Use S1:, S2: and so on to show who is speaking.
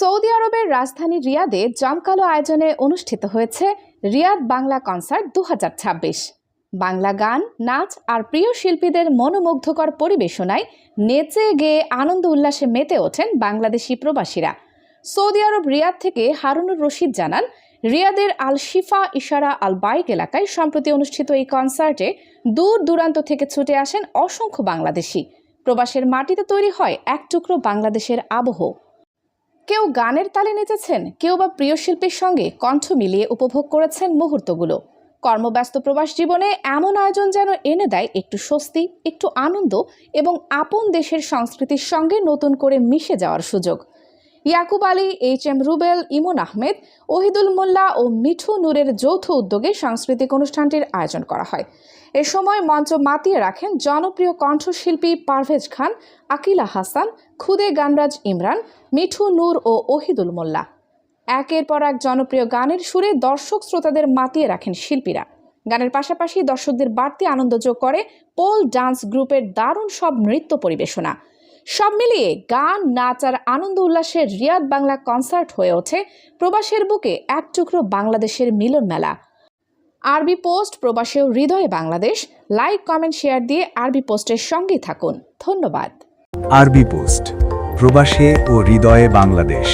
S1: Saudi আরবের রাজধানী রিয়াদে জমকালো আয়োজনে অনুষ্ঠিত হয়েছে রিয়াদ বাংলা কনসার্ট 2026। বাংলা গান, নাচ আর প্রিয় শিল্পীদের মনোমুগ্ধকর পরিবেশনায় নেচে গেয়ে আনন্দ উল্লাসে মেতে ওঠেন বাংলাদেশি প্রবাসীরা। সৌদি আরব রিয়াদ থেকে হারুনুর রশিদ জানান, রিয়াদের আল শিফা ইশারা আল বাইক এলাকায় সম্প্রতি অনুষ্ঠিত এই কনসার্টে দূর দূরান্ত থেকে ছুটে আসেন অসংখ্য বাংলাদেশি। প্রবাসের মাটিতে তৈরি হয় এক টুকরো বাংলাদেশের আবহ। কেউ গানের তালে নেচেছেন, কেউ বা প্রিয় শিল্পীর সঙ্গে কণ্ঠ মিলিয়ে উপভোগ করেছেন মুহূর্তগুলো। কর্মব্যস্ত প্রবাস জীবনে এমন আয়োজন যেন এনে দেয় একটু স্বস্তি, একটু আনন্দ এবং আপন দেশের সংস্কৃতির সঙ্গে নতুন করে মিশে যাওয়ার সুযোগ। ইয়াকুব আলী, HM রুবেল, ইমন আহমেদ, ওহিদুল মোল্লা ও মিঠু নূরের যৌথ উদ্যোগে সাংস্কৃতিক অনুষ্ঠানটির আয়োজন করা হয়। এ সময় মঞ্চ মাতিয়ে রাখেন জনপ্রিয় কণ্ঠশিল্পী পারভেজ খান, আকিলা হাসান, খুদে গানরাজ ইমরান, মিঠু নূর ও ওহিদুল মোল্লা। একের পর এক জনপ্রিয় গানের সুরে দর্শক শ্রোতাদের মাতিয়ে রাখেন শিল্পীরা। গানের পাশাপাশি দর্শকদের বাড়তি আনন্দ যোগ করে পোল ডান্স গ্রুপের দারুণ সব নৃত্য পরিবেশনা। সব মিলিয়ে গান, নাচ আর আনন্দ উল্লাসের রিয়াদ বাংলা কনসার্ট হয়ে ওঠে প্রবাসের বুকে এক টুকরো বাংলাদেশের মিলন মেলা। আরবি পোস্ট, প্রবাসেও হৃদয়ে বাংলাদেশ। লাইক, কমেন্ট, শেয়ার দিয়ে আরবি পোস্টের সঙ্গেই থাকুন। ধন্যবাদ।
S2: আরবি পোস্ট, প্রবাসে ও হৃদয়ে বাংলাদেশ।